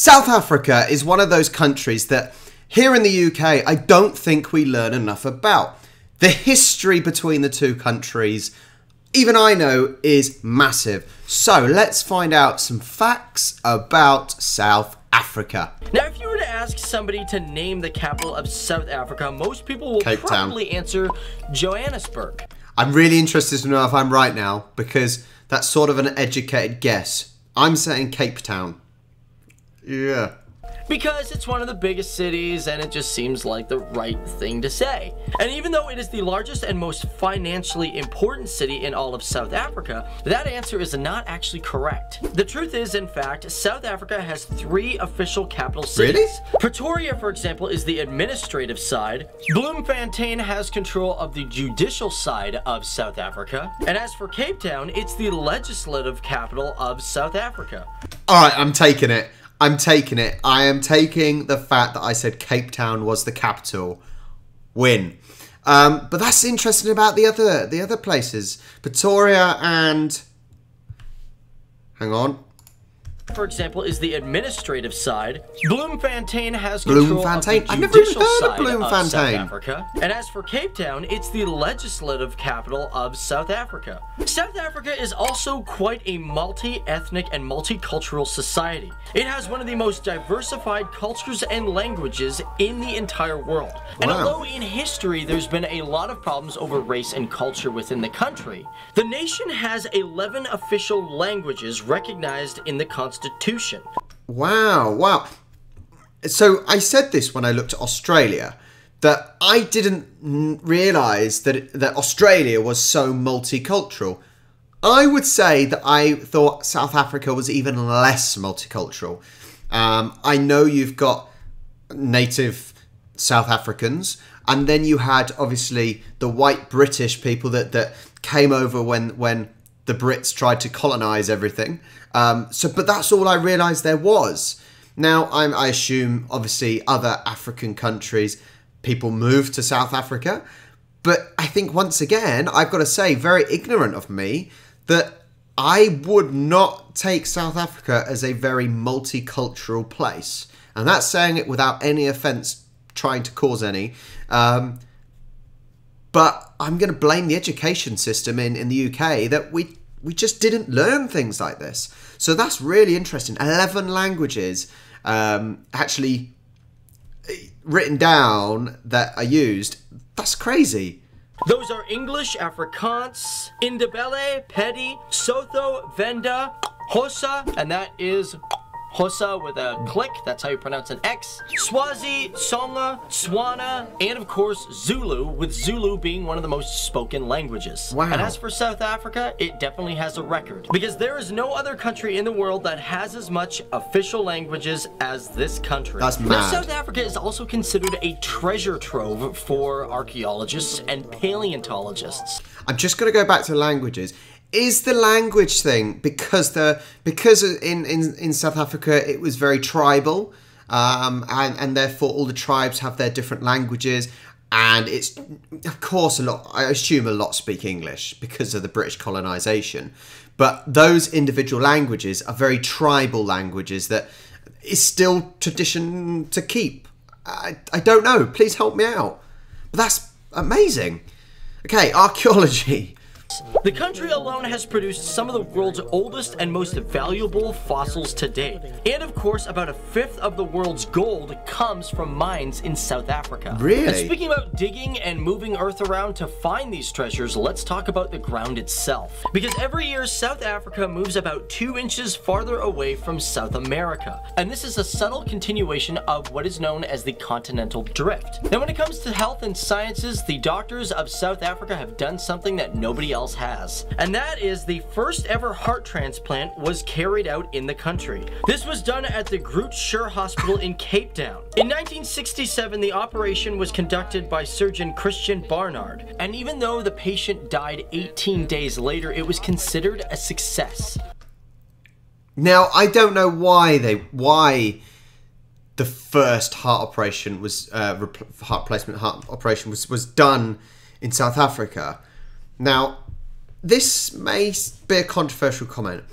South Africa is one of those countries that here in the UK, I don't think we learn enough about. The history between the two countries, even I know, is massive. So let's find out some facts about South Africa. Now, if you were to ask somebody to name the capital of South Africa, most people will probably answer Johannesburg. I'm really interested to know if I'm right now, because that's sort of an educated guess. I'm saying Cape Town. Yeah. Because it's one of the biggest cities and it just seems like the right thing to say. And even though it is the largest and most financially important city in all of South Africa, that answer is not actually correct. The truth is, in fact, South Africa has 3 official capital cities. Really? Pretoria, for example, is the administrative side. Bloemfontein has control of the judicial side of South Africa. And as for Cape Town, it's the legislative capital of South Africa. Alright, I'm taking it. I'm taking it. I am taking the fact that I said Cape Town was the capital. Win. But that's interesting about the other places. Pretoria and... Hang on. For example, is the administrative side. Bloemfontein has control of the I've never even judicial heard of side Bloemfontein. of South Africa. And as for Cape Town, it's the legislative capital of South Africa. South Africa is also quite a multi-ethnic and multicultural society. It has one of the most diversified cultures and languages in the entire world. And although in history there's been a lot of problems over race and culture within the country, the nation has 11 official languages recognized in the Constitution. Wow. So I said this when I looked at Australia, that I didn't realise that Australia was so multicultural. I would say that I thought South Africa was even less multicultural. I know you've got native South Africans, and then you had obviously the white British people that came over when the Brits tried to colonise everything. But that's all I realised there was. Now, I assume, obviously, other African countries, people moved to South Africa. But I think, once again, I've got to say, very ignorant of me, that I would not take South Africa as a very multicultural place. And that's saying it without any offence, trying to cause any. But I'm going to blame the education system in the UK that we just didn't learn things like this. So that's really interesting. 11 languages actually written down that are used. That's crazy. Those are English, Afrikaans, Indebele, Pedi, Sotho, Venda, Xhosa, and that is Xhosa with a click, that's how you pronounce an X, Swazi, Tsonga, Tswana, and of course Zulu, with Zulu being one of the most spoken languages. Wow. And as for South Africa, it definitely has a record, because there is no other country in the world that has as much official languages as this country. That's mad. Now, South Africa is also considered a treasure trove for archaeologists and paleontologists. I'm just going to go back to languages. Is the language thing because in South Africa it was very tribal, and therefore all the tribes have their different languages, and it's of course I assume a lot speak English because of the British colonisation, but those individual languages are very tribal languages that is still tradition to keep. I don't know. Please help me out. But that's amazing. Okay, archaeology. The country alone has produced some of the world's oldest and most valuable fossils to date. And of course, about a fifth of the world's gold comes from mines in South Africa. Really? And speaking about digging and moving earth around to find these treasures, let's talk about the ground itself. Because every year, South Africa moves about 2 inches farther away from South America. And this is a subtle continuation of what is known as the continental drift. Now, when it comes to health and sciences, the doctors of South Africa have done something that nobody else has. And that is the first ever heart transplant was carried out in the country. This was done at the Groote Schuur Hospital in Cape Town. In 1967, the operation was conducted by surgeon Christian Barnard. And even though the patient died 18 days later, it was considered a success. Now, I don't know why the first heart operation was heart operation was done in South Africa. Now, this may be a controversial comment,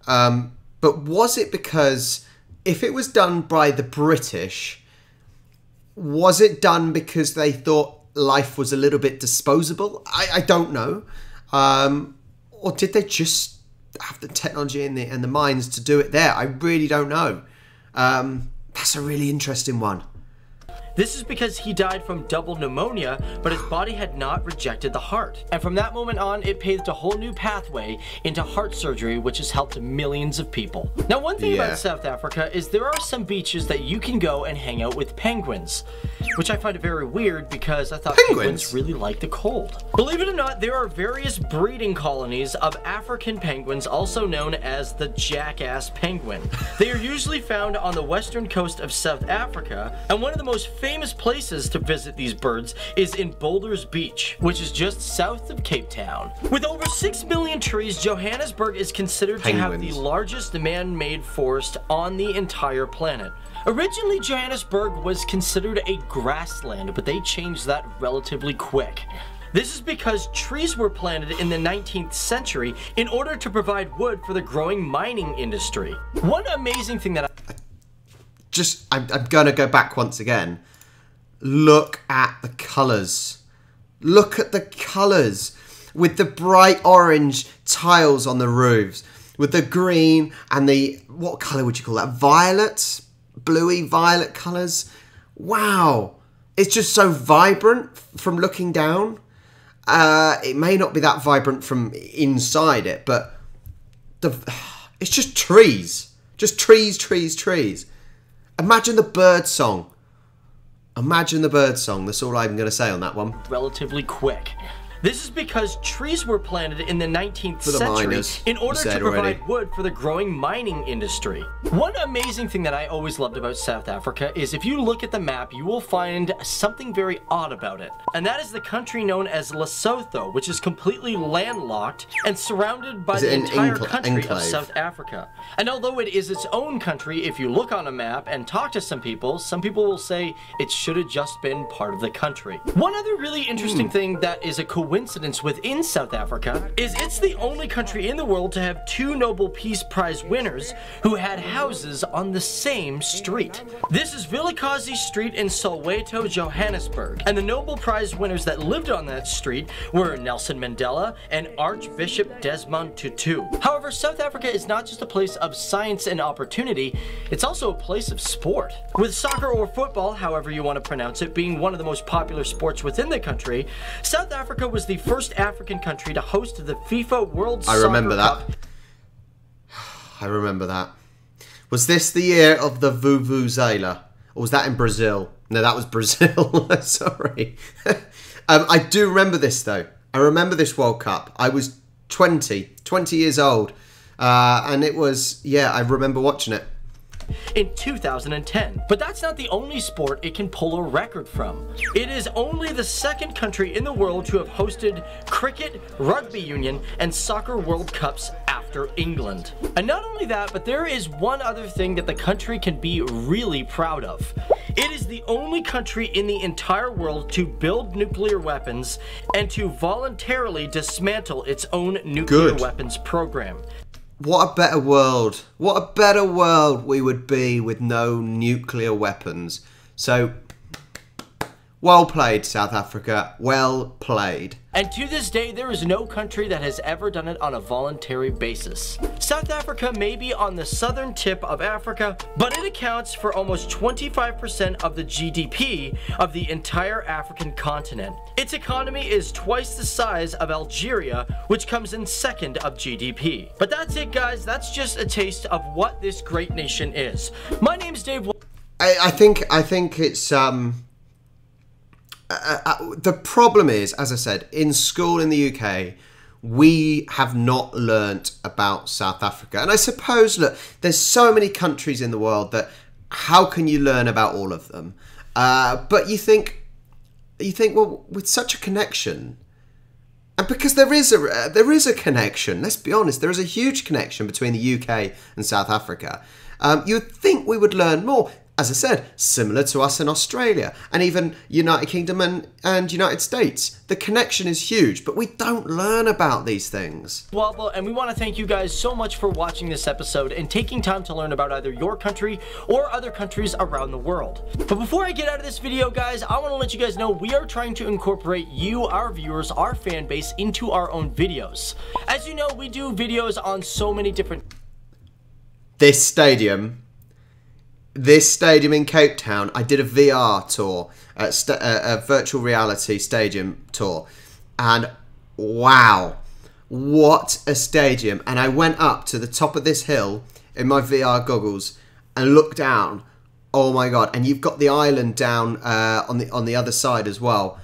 but was it because if it was done by the British, was it done because they thought life was a little bit disposable? I don't know. Or did they just have the technology and the minds to do it there? I really don't know. That's a really interesting one. This is because he died from double pneumonia, but his body had not rejected the heart. And from that moment on, it paved a whole new pathway into heart surgery, which has helped millions of people. Now, one thing about South Africa is there are some beaches that you can go and hang out with penguins, which I find very weird because I thought penguins really like the cold. Believe it or not, there are various breeding colonies of African penguins, also known as the jackass penguin. They are usually found on the western coast of South Africa, and one of the most famous places to visit these birds is in Boulders Beach, which is just south of Cape Town. With over 6 million trees, Johannesburg is considered to have the largest man-made forest on the entire planet. Originally, Johannesburg was considered a grassland, but they changed that relatively quick. This is because trees were planted in the 19th century in order to provide wood for the growing mining industry. One amazing thing that I'm gonna go back once again. Look at the colours. Look at the colours. With the bright orange tiles on the roofs. With the green and the, what colour would you call that? Violet? Bluey violet colours. Wow. It's just so vibrant from looking down. It may not be that vibrant from inside it, but it's just trees. Just trees, trees, trees. Imagine the bird song. Imagine the bird song. That's all I'm going to say on that one. Relatively quick. This is because trees were planted in the 19th century in order to provide wood for the growing mining industry. One amazing thing that I always loved about South Africa is if you look at the map, you will find something very odd about it. And that is the country known as Lesotho, which is completely landlocked and surrounded by the entire country of South Africa. And although it is its own country, if you look on a map and talk to some people will say it should have just been part of the country. One other really interesting thing that is a coincidence within South Africa is it's the only country in the world to have 2 Nobel Peace Prize winners who had houses on the same street. This is Vilakazi Street in Soweto, Johannesburg, and the Nobel Prize winners that lived on that street were Nelson Mandela and Archbishop Desmond Tutu. However, South Africa is not just a place of science and opportunity, it's also a place of sport. With soccer or football, however you want to pronounce it, being one of the most popular sports within the country, South Africa was the first African country to host the FIFA World Soccer Cup. I remember that. Was this the year of the Vuvuzela? Or was that in Brazil? No, that was Brazil. Sorry. I do remember this, though. I remember this World Cup. I was 20 years old. And it was, yeah, I remember watching it. In 2010. But that's not the only sport it can pull a record from. It is only the second country in the world to have hosted cricket, rugby union, and soccer World Cups after England. And not only that, but there is one other thing that the country can be really proud of. It is the only country in the entire world to build nuclear weapons and to voluntarily dismantle its own nuclear weapons program. What a better world. What a better world we would be with no nuclear weapons. So, well played, South Africa. Well played. And to this day, there is no country that has ever done it on a voluntary basis. South Africa may be on the southern tip of Africa, but it accounts for almost 25% of the GDP of the entire African continent. Its economy is twice the size of Algeria, which comes in second of GDP. But that's it, guys. That's just a taste of what this great nation is. My name's Dave. I think it's the problem is, as I said, in school in the UK, we have not learnt about South Africa. And I suppose, look, there's so many countries in the world that how can you learn about all of them? But you think, well, with such a connection, and because there is a connection, let's be honest, there is a huge connection between the UK and South Africa. You'd think we would learn more. as I said, similar to us in Australia and even United Kingdom and United States. The connection is huge, but we don't learn about these things. Well, and we want to thank you guys so much for watching this episode and taking time to learn about either your country or other countries around the world. But before I get out of this video, guys, I want to let you guys know we are trying to incorporate you, our viewers, our fan base, into our own videos. As you know, we do videos on so many different... This stadium in Cape Town, I did a VR tour, a virtual reality stadium tour, and wow, what a stadium. And I went up to the top of this hill in my VR goggles and looked down. Oh my god, and you've got the island down on the other side as well.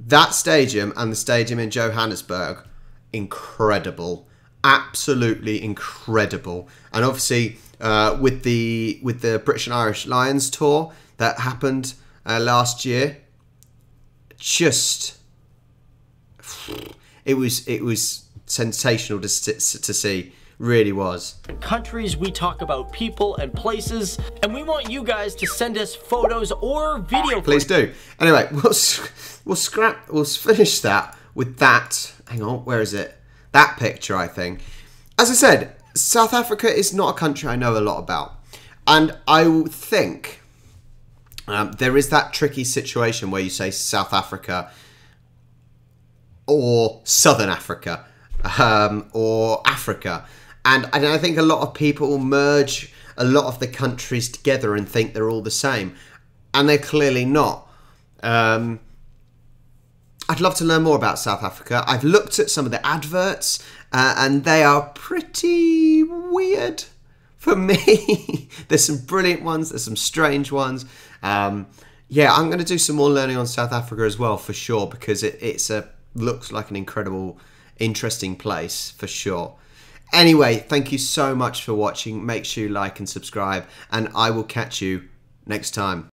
That stadium and the stadium in Johannesburg, incredible. Absolutely incredible. And obviously with the British and Irish Lions tour that happened last year, just it was sensational to see. Really was. Countries, we talk about people and places, and we want you guys to send us photos or video. Please do. Anyway, we'll finish that with that. Hang on, where is it? That picture, I think. As I said, South Africa is not a country I know a lot about. And I think there is that tricky situation where you say South Africa or Southern Africa or Africa. And I think a lot of people merge a lot of the countries together and think they're all the same. And they're clearly not. I'd love to learn more about South Africa. I've looked at some of the adverts and they are pretty weird for me. There's some brilliant ones. There's some strange ones. Yeah, I'm going to do some more learning on South Africa as well, for sure, because it looks like an incredible, interesting place, for sure. Anyway, thank you so much for watching. Make sure you like and subscribe, and I will catch you next time.